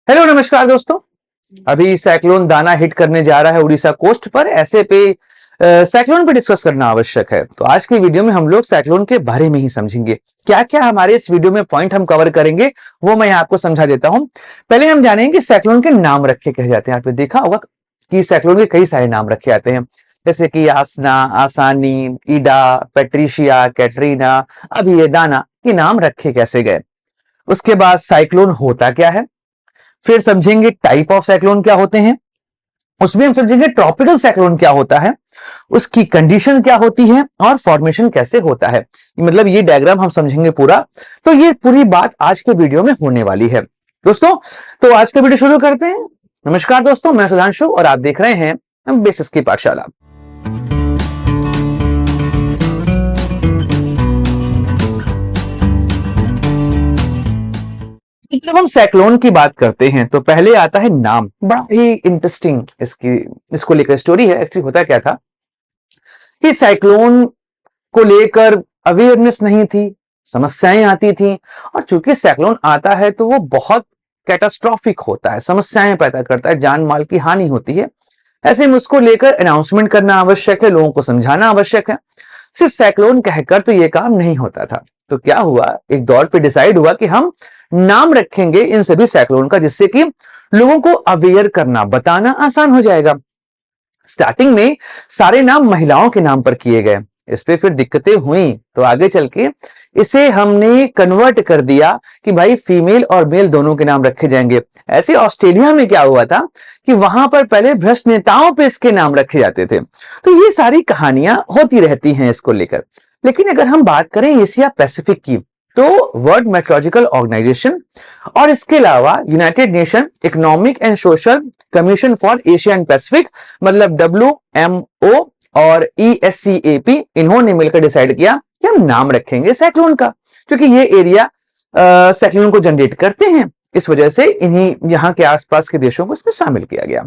Hello नमस्कार दोस्तों। अभी साइक्लोन दाना हिट करने जा रहा है उड़ीसा कोस्ट पर। ऐसे पे साइक्लोन पे डिस्कस करना आवश्यक है। तो आज की वीडियो में हम लोग साइक्लोन के बारे में ही समझेंगे। क्या क्या हमारे इस वीडियो में पॉइंट हम कवर करेंगे वो मैं आपको समझा देता हूं। पहले हम जानेंगे कि साइक्लोन के नाम रखे कहे जाते हैं। आपने देखा होगा कि साइक्लोन के कई सारे नाम रखे जाते हैं, जैसे कि आसना, आसानी, ईडा, पेट्रिशिया, कैटरीना। अभी ये दाना के नाम रखे कैसे गए। उसके बाद साइक्लोन होता क्या है, फिर समझेंगे टाइप ऑफ साइक्लोन क्या होते हैं, उसमें हम समझेंगे ट्रॉपिकल साइक्लोन क्या होता है, उसकी कंडीशन क्या होती है और फॉर्मेशन कैसे होता है। मतलब ये डायग्राम हम समझेंगे पूरा। तो ये पूरी बात आज के वीडियो में होने वाली है दोस्तों। तो आज का वीडियो शुरू करते हैं। नमस्कार दोस्तों, मैं सुधांशु और आप देख रहे हैं बेसिक्स की पाठशाला। जब हम साइक्लोन की बात करते हैं तो पहले आता है नाम। बड़ा ही इंटरेस्टिंग इसको लेकर स्टोरी है। एक्चुअली होता क्या था कि साइक्लोन को लेकर अवेयरनेस नहीं थी, समस्याएं आती थी। और चूंकि साइक्लोन आता है तो वो बहुत कैटास्ट्रॉफिक होता है, समस्याएं पैदा करता है, जान माल की हानि होती है। ऐसे में उसको लेकर अनाउंसमेंट करना आवश्यक है, लोगों को समझाना आवश्यक है। सिर्फ साइक्लोन कहकर तो ये काम नहीं होता था। तो क्या हुआ, एक दौर पे डिसाइड हुआ कि हम नाम रखेंगे इन सभी साइक्लोन का, जिससे कि लोगों को अवेयर करना, बताना आसान हो जाएगा। स्टार्टिंग में सारे नाम महिलाओं के नाम पर किए गए। इस पे फिर दिक्कतें हुई तो आगे चल के इसे हमने कन्वर्ट कर दिया कि भाई फीमेल और मेल दोनों के नाम रखे जाएंगे। ऐसे ऑस्ट्रेलिया में क्या हुआ था कि वहां पर पहले भ्रष्ट नेताओं पे इसके नाम रखे जाते थे। तो ये सारी कहानियां होती रहती हैं इसको लेकर। लेकिन अगर हम बात करें एशिया पैसिफिक की, तो वर्ल्ड मेट्रोलॉजिकल ऑर्गेनाइजेशन और इसके अलावा United nation economic and social commission for Asia and Pacific, मतलब WMO और ESCAP, इन्होंने मिलकर डिसाइड किया कि हम नाम रखेंगे साइक्लोन का, क्योंकि ये एरिया साइक्लोन को जनरेट करते हैं। इस वजह से इन्हीं यहाँ के आसपास के देशों को इसमें शामिल किया गया।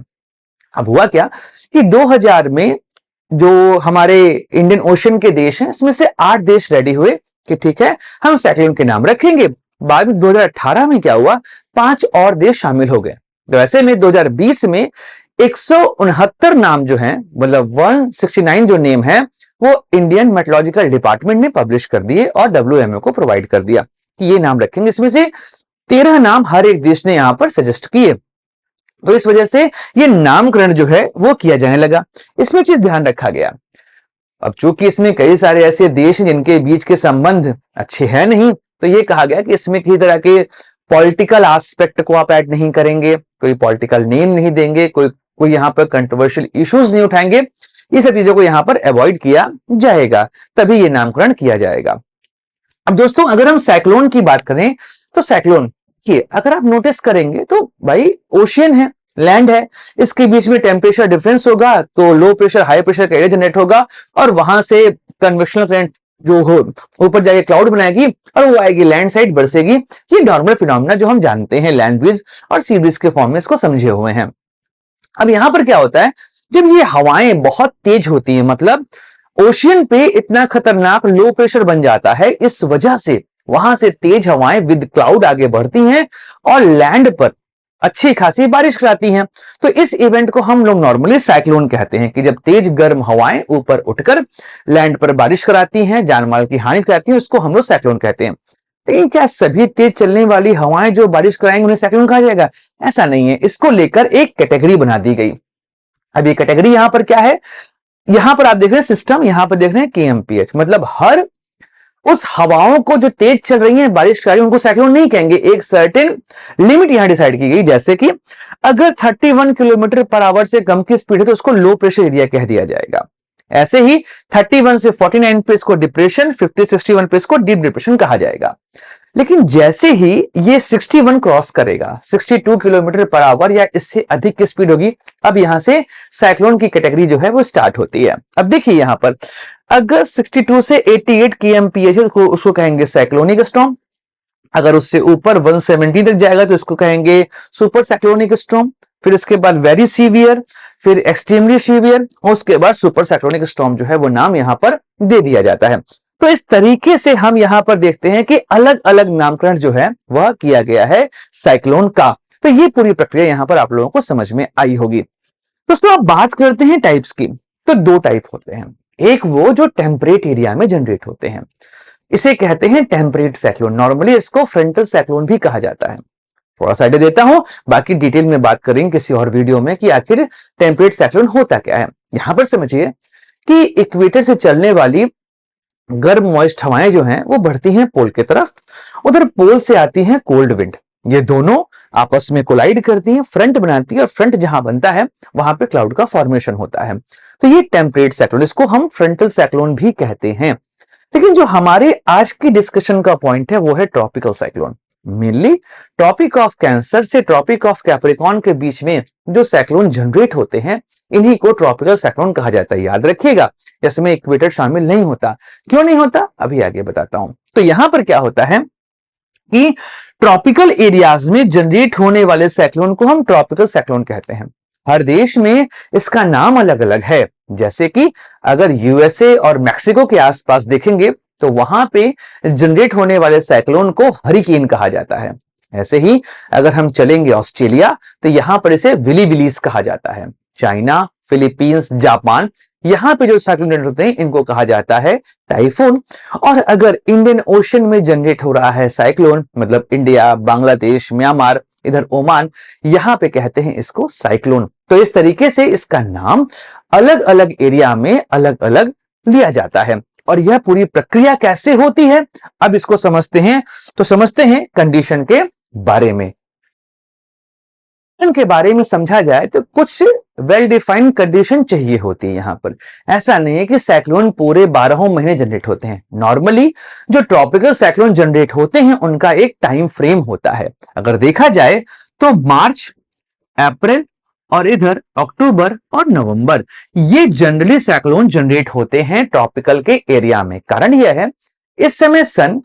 अब हुआ क्या कि 2000 में जो हमारे इंडियन ओशन के देश हैं, इसमें से 8 देश रेडी हुए कि ठीक है हम साइक्लोन के नाम रखेंगे। बाद में 2018 में क्या हुआ, 5 और देश शामिल हो गए। तो ऐसे में 2020 में 169 नाम जो हैं, मतलब 169 जो नेम है, वो इंडियन मेट्रोलॉजिकल डिपार्टमेंट ने पब्लिश कर दिए और WMO को प्रोवाइड कर दिया कि ये नाम रखेंगे। इसमें से 13 नाम हर एक देश ने यहां पर सजेस्ट किए। तो इस वजह से ये नामकरण जो है वो किया जाने लगा। इसमें चीज ध्यान रखा गया, अब चूंकि इसमें कई सारे ऐसे देश हैं जिनके बीच के संबंध अच्छे हैं नहीं, तो ये कहा गया कि इसमें किसी तरह के पॉलिटिकल एस्पेक्ट को आप ऐड नहीं करेंगे, कोई पॉलिटिकल नेम नहीं देंगे, कोई यहाँ पर कंट्रोवर्शियल इश्यूज नहीं उठाएंगे। ये सब चीजों को यहाँ पर अवॉइड किया जाएगा, तभी ये नामकरण किया जाएगा। अब दोस्तों अगर हम साइक्लोन की बात करें तो साइक्लोन ये अगर आप नोटिस करेंगे तो भाई ओशियन है, लैंड है, इसके बीच में टेम्परेचर डिफरेंस होगा तो लो प्रेशर हाई प्रेशर का एरिया जनरेट होगा और वहां से कन्वेक्शनल करंट जो हो ऊपर जाके क्लाउड बनाएगी और वो आएगी लैंड साइड बरसेगी। ये नॉर्मल फिनोमेना जो हम जानते हैं लैंड ब्रिज और सी ब्रिज के फॉर्म में इसको समझे हुए हैं। अब यहां पर क्या होता है, जब ये हवाएं बहुत तेज होती है, मतलब ओशियन पे इतना खतरनाक लो प्रेशर बन जाता है, इस वजह से वहां से तेज हवाएं विद क्लाउड आगे बढ़ती हैं और लैंड पर अच्छी खासी बारिश कराती हैं। तो इस इवेंट को हम लोग नॉर्मली साइक्लोन कहते हैं कि जब तेज गर्म हवाएं ऊपर उठकर लैंड पर बारिश कराती हैं, जानमाल की हानि कराती हैं, उसको हम लोग साइक्लोन कहते हैं। लेकिन क्या सभी तेज चलने वाली हवाएं जो बारिश कराएंगे उन्हें साइक्लोन कहा जाएगा? ऐसा नहीं है। इसको लेकर एक कैटेगरी बना दी गई। अब ये कैटेगरी यहां पर क्या है, यहां पर आप देख रहे हैं सिस्टम, यहां पर देख रहे हैं KMPH, मतलब हर उस हवाओं को जो तेज चल रही है बारिश कर रही है उनको साइक्लोन नहीं कहेंगे। एक सर्टेन लिमिट यहां डिसाइड की गई, जैसे कि अगर 31 किलोमीटर पर आवर से कम की स्पीड है तो उसको लो प्रेशर एरिया कह दिया जाएगा। ऐसे ही 31 से 49 पे इसको डिप्रेशन, 50-61 पे इसको डीप डिप्रेशन कहा जाएगा। लेकिन जैसे ही ये 61 क्रॉस करेगा, 62 किलोमीटर पर आवर या इससे अधिक की स्पीड होगी, अब यहां से साइक्लोन की कैटेगरी जो है वो स्टार्ट होती है। अब देखिए यहां पर अगर 62 से 88 kmph को उसको कहेंगे साइक्लोनिक स्टॉर्म। अगर उससे ऊपर 170 तक जाएगा तो इसको कहेंगे सुपर साइक्लोनिक स्टॉर्म। फिर इसके बाद वेरी सीवियर, फिर एक्सट्रीमली सीवियर और उसके बाद सुपर साइक्लोनिक स्टॉर्म जो है वो नाम यहां पर दे दिया जाता है। तो इस तरीके से हम यहां पर देखते हैं कि अलग अलग नामकरण जो है वह किया गया है साइक्लोन का। तो ये पूरी प्रक्रिया यहां पर आप लोगों को समझ में आई होगी। दोस्तों अब बात करते हैं टाइप्स की। तो दो टाइप होते हैं, एक वो जो टेम्परेट एरिया में जनरेट होते हैं, इसे कहते हैं टेम्परेट साइक्लोन, नॉर्मली इसको फ्रंटल साइक्लोन भी कहा जाता है। थोड़ा सा आइडिया देता हूं, बाकी डिटेल में बात करेंगे किसी और वीडियो में कि आखिर टेम्परेट साइक्लोन होता क्या है। यहां पर समझिए कि इक्वेटर से चलने वाली गर्म मॉइस्ट हवाएं जो हैं वो बढ़ती हैं पोल की तरफ, उधर पोल से आती हैं कोल्ड विंड, ये दोनों आपस में कोलाइड करती हैं, फ्रंट बनाती है, और फ्रंट जहां बनता है वहां पे क्लाउड का फॉर्मेशन होता है। तो ये टेम्परेट साइक्लोन, इसको हम फ्रंटल साइक्लोन भी कहते हैं। लेकिन जो हमारे आज की डिस्कशन का पॉइंट है वो है tropical cyclone. Mainly tropic of cancer से ट्रॉपिक ऑफ कैप्रिकॉर्न के बीच में जो साइक्लोन जनरेट होते हैं इन्हीं को ट्रॉपिकल साइक्लोन कहा जाता है। याद रखिएगा, इसमें इक्वेटर शामिल नहीं होता। क्यों नहीं होता, अभी आगे बताता हूं। तो यहां पर क्या होता है कि ट्रॉपिकल एरियाज में जनरेट होने वाले साइक्लोन को हम ट्रॉपिकल साइक्लोन कहते हैं। हर देश में इसका नाम अलग अलग है। जैसे कि अगर यूएसए और मैक्सिको के आसपास देखेंगे तो वहां पे जनरेट होने वाले साइक्लोन को हरिकेन कहा जाता है। ऐसे ही अगर हम चलेंगे ऑस्ट्रेलिया तो यहां पर इसे विली विलीज कहा जाता है। चाइना, फिलीपींस, जापान, यहां पे जो साइक्लोन जनरेट होते हैं इनको कहा जाता है टाइफून। और अगर इंडियन ओशन में जनरेट हो रहा है साइक्लोन, मतलब इंडिया, बांग्लादेश, म्यांमार, इधर ओमान, यहां पे कहते हैं इसको साइक्लोन। तो इस तरीके से इसका नाम अलग अलग एरिया में अलग अलग लिया जाता है। और यह पूरी प्रक्रिया कैसे होती है अब इसको समझते हैं। तो समझते हैं कंडीशन के बारे में। के बारे में समझा जाए तो कुछ वेल डिफाइंड कंडीशन चाहिए होती है यहां पर। ऐसा नहीं है कि साइक्लोन पूरे 12 महीने जनरेट होते हैं। नॉर्मली जो ट्रॉपिकल साइक्लोन जनरेट होते हैं उनका एक टाइम फ्रेम होता है। अगर देखा जाए तो मार्च, अप्रैल और इधर अक्टूबर और नवंबर, ये जनरली साइक्लोन जनरेट होते हैं ट्रॉपिकल के एरिया में। कारण यह है इस समय सन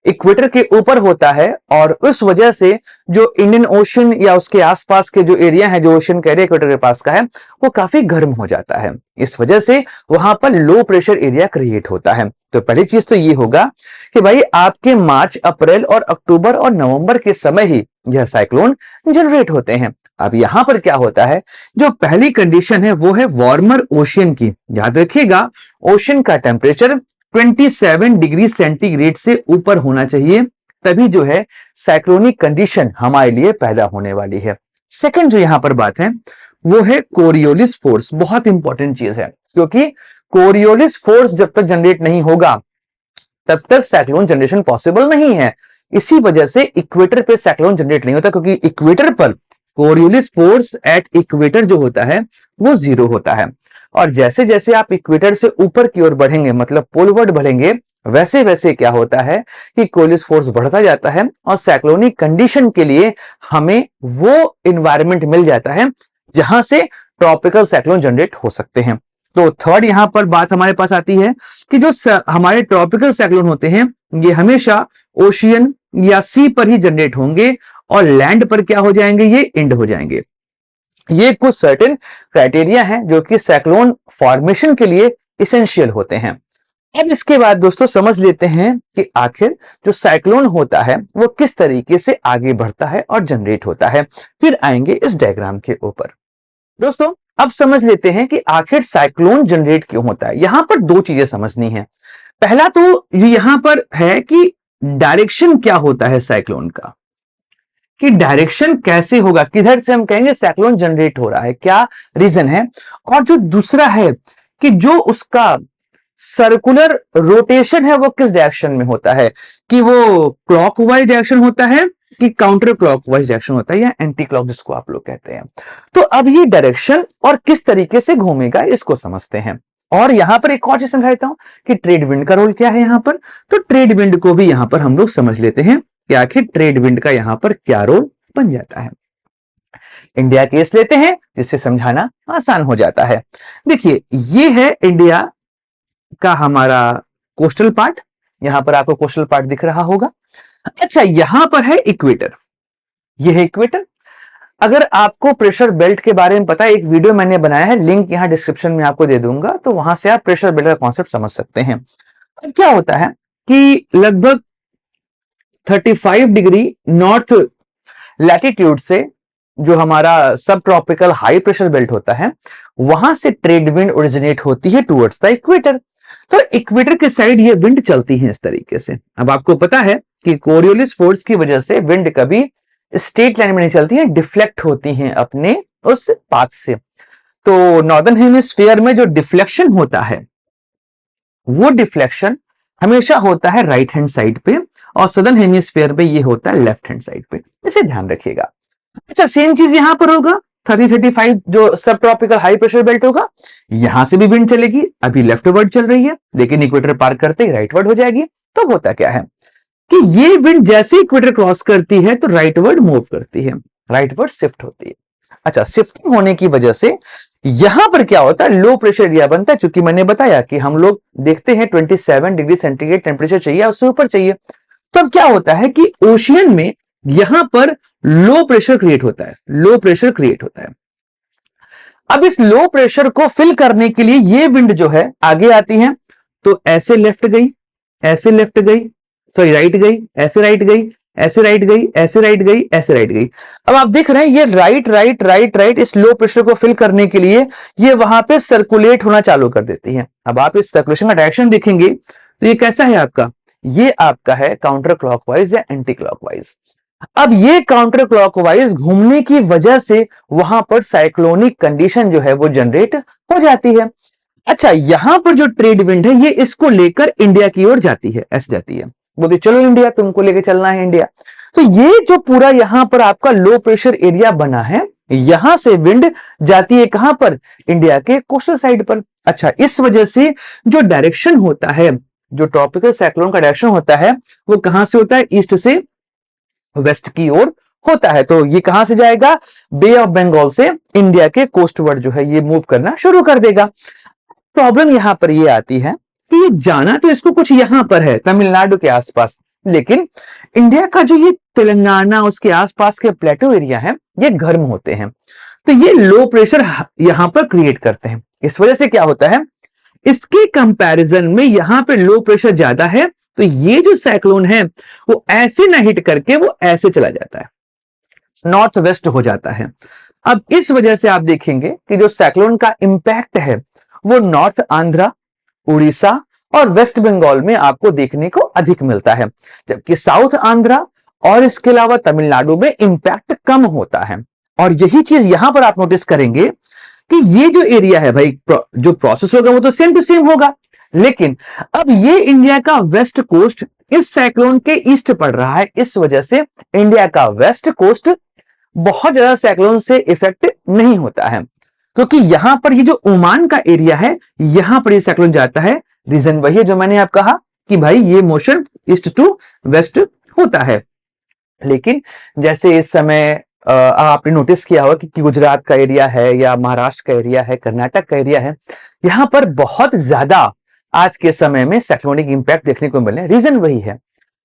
इक्वेटर के ऊपर होता है और उस वजह से जो इंडियन ओशन या उसके आसपास के जो एरिया है, जो ओशन का एरिया इक्वेटर के पास का है, वो काफी गर्म हो जाता है। इस वजह से वहां पर लो प्रेशर एरिया क्रिएट होता है। तो पहली चीज तो ये होगा कि भाई आपके मार्च, अप्रैल और अक्टूबर और नवंबर के समय ही यह साइक्लोन जनरेट होते हैं। अब यहां पर क्या होता है, जो पहली कंडीशन है वो है वार्मर ओशियन की। याद रखिएगा, ओशन का टेम्परेचर 27 डिग्री सेंटीग्रेड से ऊपर होना चाहिए, तभी जो है साइक्लोनिक कंडीशन हमारे लिए पैदा होने वाली है। सेकंड जो यहां पर बात है वो है कोरियोलिस फोर्स। बहुत इंपॉर्टेंट चीज है, क्योंकि कोरियोलिस फोर्स जब तक जनरेट नहीं होगा तब तक साइक्लोन जनरेशन पॉसिबल नहीं है। इसी वजह से इक्वेटर पे साइक्लोन जनरेट नहीं होता, क्योंकि इक्वेटर पर कोरियोलिस फोर्स एट इक्वेटर जो होता है वो 0 होता है। और जैसे जैसे आप इक्वेटर से ऊपर की ओर बढ़ेंगे, मतलब पोलवर्ड बढ़ेंगे, वैसे वैसे क्या होता है कि कोरियोलिस फोर्स बढ़ता जाता है और साइक्लोनिक कंडीशन के लिए हमें वो एनवायरनमेंट मिल जाता है जहां से ट्रॉपिकल साइक्लोन जनरेट हो सकते हैं। तो थर्ड यहां पर बात हमारे पास आती है कि जो हमारे ट्रॉपिकल साइक्लोन होते हैं ये हमेशा ओशियन या सी पर ही जनरेट होंगे और लैंड पर क्या हो जाएंगे, ये एंड हो जाएंगे। ये कुछ सर्टेन क्राइटेरिया हैं जो कि साइक्लोन फॉर्मेशन के लिए इसेंशियल होते हैं। अब इसके बाद दोस्तों समझ लेते हैं कि आखिर जो साइक्लोन होता है वो किस तरीके से आगे बढ़ता है और जनरेट होता है। फिर आएंगे इस डायग्राम के ऊपर। दोस्तों अब समझ लेते हैं कि आखिर साइक्लोन जनरेट क्यों होता है। यहां पर दो चीजें समझनी है। पहला तो यहां पर है कि डायरेक्शन क्या होता है साइक्लोन का, कि डायरेक्शन कैसे होगा, किधर से हम कहेंगे साइक्लोन जनरेट हो रहा है, क्या रीजन है। और जो दूसरा है कि जो उसका सर्कुलर रोटेशन है वो किस डायरेक्शन में होता है, कि वो क्लॉकवाइज डायरेक्शन होता है कि काउंटर क्लॉकवाइज डायरेक्शन होता है, या एंटी क्लॉक जिसको आप लोग कहते हैं। तो अब ये डायरेक्शन और किस तरीके से घूमेगा इसको समझते हैं। और यहां पर एक और चीज समझाता हूं कि ट्रेड विंड का रोल क्या है यहां पर। तो ट्रेड विंड को भी यहां पर हम लोग समझ लेते हैं कि आखिर ट्रेड विंड का यहां पर क्या रोल बन जाता है। इंडिया केस लेते हैं जिससे समझाना आसान हो जाता है। देखिए ये है इंडिया का हमारा कोस्टल पार्ट, यहां पर आपको कोस्टल पार्ट दिख रहा होगा। अच्छा यहां पर है इक्वेटर, ये है इक्वेटर। अगर आपको प्रेशर बेल्ट के बारे में पता है, एक वीडियो मैंने बनाया है, लिंक यहां डिस्क्रिप्शन में आपको दे दूंगा, तो वहां से आप प्रेशर बेल्ट का कॉन्सेप्ट समझ सकते हैं। अब क्या होता है कि लगभग 35 डिग्री नॉर्थ लैटिट्यूड से जो हमारा सब ट्रॉपिकल हाई प्रेशर बेल्ट होता है, वहां से ट्रेड विंड ओरिजिनेट होती है टुवर्ड्स द इक्वेटर। तो इक्वेटर के साइड ये विंड चलती है इस तरीके से। अब आपको पता है कि कोरियोलिस फोर्स की वजह से विंड कभी स्ट्रेट लाइन में नहीं चलती है, डिफ्लेक्ट होती हैं अपने उस पाथ से। तो नॉर्दर्न हेमिस्फीयर में जो डिफ्लेक्शन होता है, वो डिफ्लेक्शन हमेशा होता है राइट हैंड साइड पे, और सदर्न हेमिस्फीयर में ये होता है लेफ्ट हैंड साइड पे। इसे ध्यान रखिएगा। अच्छा, सेम चीज यहां पर होगा। 30-35 जो सब ट्रॉपिकल हाई प्रेशर बेल्ट होगा, यहां से भी विंड चलेगी। अभी लेफ्ट वर्ड चल रही है, लेकिन इक्वेटर पार करते ही राइट वर्ड हो जाएगी। तो होता क्या है कि ये विंड जैसे इक्वेटर क्रॉस करती है तो राइट वर्ड मूव करती है, राइट वर्ड शिफ्ट होती है। अच्छा, शिफ्टिंग होने की वजह से यहां पर क्या होता है, लो प्रेशर एरिया बनता है। क्योंकि मैंने बताया कि हम लोग देखते हैं 27 डिग्री सेंटीग्रेड टेम्परेचर चाहिए, उससे ऊपर चाहिए। तो अब क्या होता है कि ओशियन में यहां पर लो प्रेशर क्रिएट होता है, लो प्रेशर क्रिएट होता है। अब इस लो प्रेशर को फिल करने के लिए ये विंड जो है आगे आती है, तो ऐसे लेफ्ट गई, ऐसे लेफ्ट गई, सॉरी राइट गई, ऐसे राइट गई, ऐसे राइट गई, ऐसे राइट गई, ऐसे राइट गई। अब आप देख रहे हैं ये राइट राइट राइट राइट इस लो प्रेशर को फिल करने के लिए ये वहां पे सर्कुलेट होना चालू कर देती है। अब आप इस सर्कुलेशन का डायरेक्शन देखेंगे तो ये कैसा है आपका, ये आपका है काउंटर क्लॉकवाइज या एंटी क्लॉकवाइज। अब ये काउंटर क्लॉकवाइज घूमने की वजह से वहां पर साइक्लोनिक कंडीशन जो है वो जनरेट हो जाती है। अच्छा, यहां पर जो ट्रेड विंड है ये इसको लेकर इंडिया की ओर जाती है, ऐसे जाती है, बोलती चलो इंडिया, तुमको लेके चलना है इंडिया। तो ये जो पूरा यहां पर आपका लो प्रेशर एरिया बना है, यहां से विंड जाती है कहां पर, इंडिया के कोस्टल साइड पर। अच्छा, इस वजह से जो डायरेक्शन होता है, जो ट्रॉपिकल साइक्लोन का डायरेक्शन होता है, वो कहां से होता है, ईस्ट से वेस्ट की ओर होता है। तो ये कहां से जाएगा, बे ऑफ बंगाल से इंडिया के कोस्टवर्ड जो है ये मूव करना शुरू कर देगा। प्रॉब्लम यहां पर ये आती है कि ये जाना तो इसको कुछ यहां पर है, तमिलनाडु के आसपास, लेकिन इंडिया का जो ये तेलंगाना उसके आसपास के प्लेटो एरिया है, ये गर्म होते हैं। तो ये लो प्रेशर यहां पर क्रिएट करते हैं। इस वजह से क्या होता है, इसके कंपैरिजन में यहां पे लो प्रेशर ज्यादा है, तो ये जो साइक्लोन है वो ऐसे ना हिट करके वो ऐसे चला जाता है, नॉर्थ वेस्ट हो जाता है। अब इस वजह से आप देखेंगे कि जो साइक्लोन का इंपैक्ट है वो नॉर्थ आंध्रा, उड़ीसा और वेस्ट बंगाल में आपको देखने को अधिक मिलता है, जबकि साउथ आंध्रा और इसके अलावा तमिलनाडु में इंपैक्ट कम होता है। और यही चीज यहां पर आप नोटिस करेंगे कि ये जो एरिया है भाई, जो प्रोसेस होगा वो तो सेम टू सेम होगा, लेकिन अब ये इंडिया का वेस्ट कोस्ट इस साइक्लोन के ईस्ट पड़ रहा है। इस वजह से इंडिया का वेस्ट कोस्ट बहुत ज्यादा साइक्लोन से इफेक्ट नहीं होता है, क्योंकि यहां पर ये जो ओमान का एरिया है, यहां पर ये साइक्लोन जाता है। रीजन वही है जो मैंने आप कहा कि भाई ये मोशन ईस्ट टू वेस्ट होता है। लेकिन जैसे इस समय आपने नोटिस किया होगा कि गुजरात का एरिया है या महाराष्ट्र का एरिया है, कर्नाटक का एरिया है, यहां पर बहुत ज्यादा आज के समय में साइक्लोनिक इंपैक्ट देखने को मिले। रीजन वही है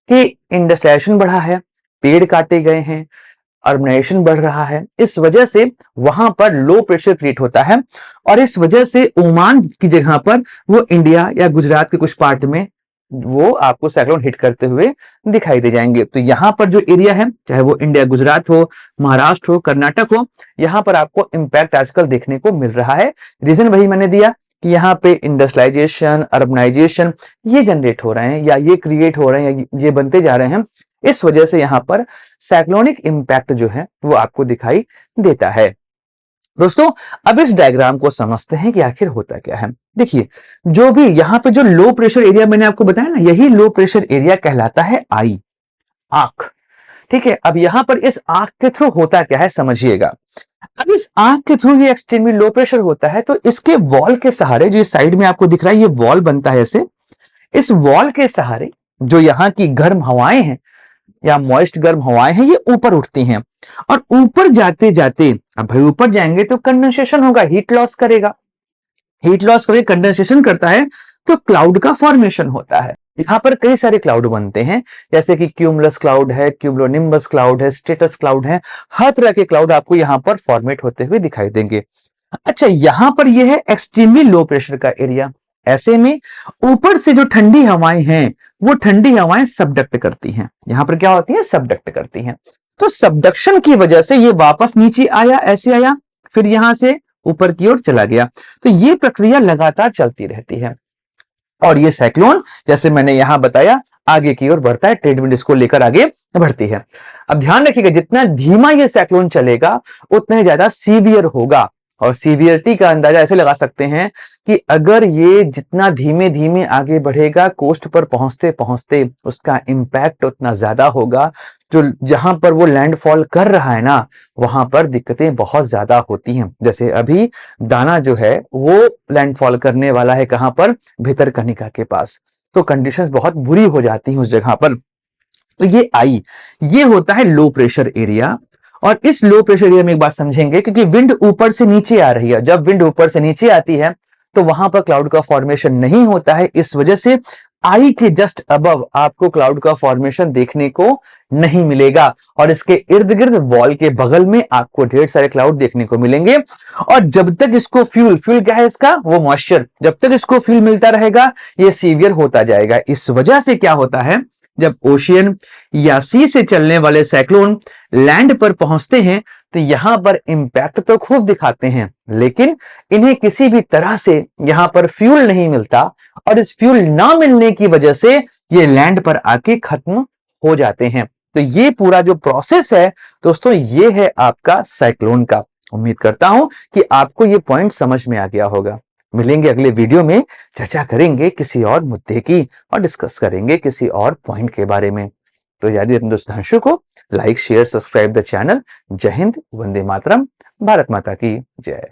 कि इंडस्ट्रियलाइजेशन बढ़ा है, पेड़ काटे गए हैं, अर्बनाइजेशन बढ़ रहा है। इस वजह से वहां पर लो प्रेशर क्रिएट होता है, और इस वजह से ओमान की जगह पर वो इंडिया या गुजरात के कुछ पार्ट में वो आपको साइक्लोन हिट करते हुए दिखाई दे जाएंगे। तो यहां पर जो एरिया है, चाहे वो इंडिया गुजरात हो, महाराष्ट्र हो, कर्नाटक हो, यहां पर आपको इंपैक्ट आजकल देखने को मिल रहा है। रीजन वही मैंने दिया कि यहाँ पे इंडस्ट्रियलाइजेशन, अर्बनाइजेशन ये जनरेट हो रहे हैं या ये क्रिएट हो रहे हैं, ये बनते जा रहे हैं। इस वजह से यहां पर साइक्लोनिक इंपैक्ट जो है वो आपको दिखाई देता है। दोस्तों, अब इस डायग्राम को समझते हैं कि आखिर होता क्या है। देखिए, जो भी यहां पे जो लो प्रेशर एरिया मैंने आपको बताया ना, यही लो प्रेशर एरिया कहलाता है आई, आंख। ठीक है, अब यहां पर इस आंख के थ्रू होता क्या है समझिएगा। अब इस आंख के थ्रू ये एक्सट्रीमली लो प्रेशर होता है, तो इसके वॉल के सहारे, जो इस साइड में आपको दिख रहा है ये वॉल बनता है ऐसे, इस वॉल के सहारे जो यहाँ की गर्म हवाएं हैं या मॉइस्ट गर्म हवाएं हैं, ये ऊपर उठती हैं, और ऊपर जाते जाते, अब भाई ऊपर जाएंगे तो कंडेंसेशन होगा, हीट लॉस करेगा, हीट लॉस करके कंडेंसेशन करता है तो क्लाउड का फॉर्मेशन होता है। यहां पर कई सारे क्लाउड बनते हैं, जैसे कि क्यूमुलस क्लाउड है, क्यूमुलोनिम्बस क्लाउड है, स्ट्रेटस क्लाउड है, हर तरह के क्लाउड आपको यहां पर फॉर्मेट होते हुए दिखाई देंगे। अच्छा, यहां पर यह है एक्सट्रीमली लो प्रेशर का एरिया। ऐसे में ऊपर से जो ठंडी हवाएं हैं वो ठंडी हवाएं सबडक्ट करती हैं। यहां पर क्या होती है, सबडक्ट करती हैं। तो सबडक्शन की वजह से ये वापस नीचे आया, ऐसे आया, फिर यहां से ऊपर की ओर चला गया। तो ये प्रक्रिया लगातार चलती रहती है और ये साइक्लोन जैसे मैंने यहां बताया आगे की ओर बढ़ता है, ट्रेड विंड इसको लेकर आगे बढ़ती है। अब ध्यान रखिएगा जितना धीमा ये साइक्लोन चलेगा उतना ही ज्यादा सीवियर होगा और सीवियरिटी का अंदाजा ऐसे लगा सकते हैं कि अगर ये जितना धीमे धीमे आगे बढ़ेगा कोस्ट पर पहुंचते पहुंचते उसका इंपैक्ट उतना ज्यादा होगा, जो जहां पर वो लैंडफॉल कर रहा है ना वहां पर दिक्कतें बहुत ज्यादा होती हैं। जैसे अभी दाना जो है वो लैंडफॉल करने वाला है कहां पर, भितरकनिका के पास, तो कंडीशंस बहुत बुरी हो जाती हैं उस जगह पर। तो ये होता है लो प्रेशर एरिया। और इस लो प्रेशर एरिया में एक बात समझेंगे क्योंकि विंड ऊपर से नीचे आ रही है, जब विंड ऊपर से नीचे आती है तो वहां पर क्लाउड का फॉर्मेशन नहीं होता है, इस वजह से आई के जस्ट अबव आपको क्लाउड का फॉर्मेशन देखने को नहीं मिलेगा और इसके इर्द गिर्द वॉल के बगल में आपको ढेर सारे क्लाउड देखने को मिलेंगे। और जब तक इसको फ्यूल क्या है इसका, वो मॉइस्चर, जब तक इसको फ्यूल मिलता रहेगा ये सीवियर होता जाएगा। इस वजह से क्या होता है जब ओशियन या सी से चलने वाले साइक्लोन लैंड पर पहुंचते हैं तो यहां पर इंपैक्ट तो खूब दिखाते हैं लेकिन इन्हें किसी भी तरह से यहां पर फ्यूल नहीं मिलता और इस फ्यूल ना मिलने की वजह से ये लैंड पर आके खत्म हो जाते हैं। तो ये पूरा जो प्रोसेस है दोस्तों ये है आपका साइक्लोन का। उम्मीद करता हूं कि आपको ये पॉइंट समझ में आ गया होगा। मिलेंगे अगले वीडियो में, चर्चा करेंगे किसी और मुद्दे की और डिस्कस करेंगे किसी और पॉइंट के बारे में। तो यदि अपने दोस्त अंशु को like share subscribe the channel. जय हिंद, वंदे मातरम, भारत माता की जय।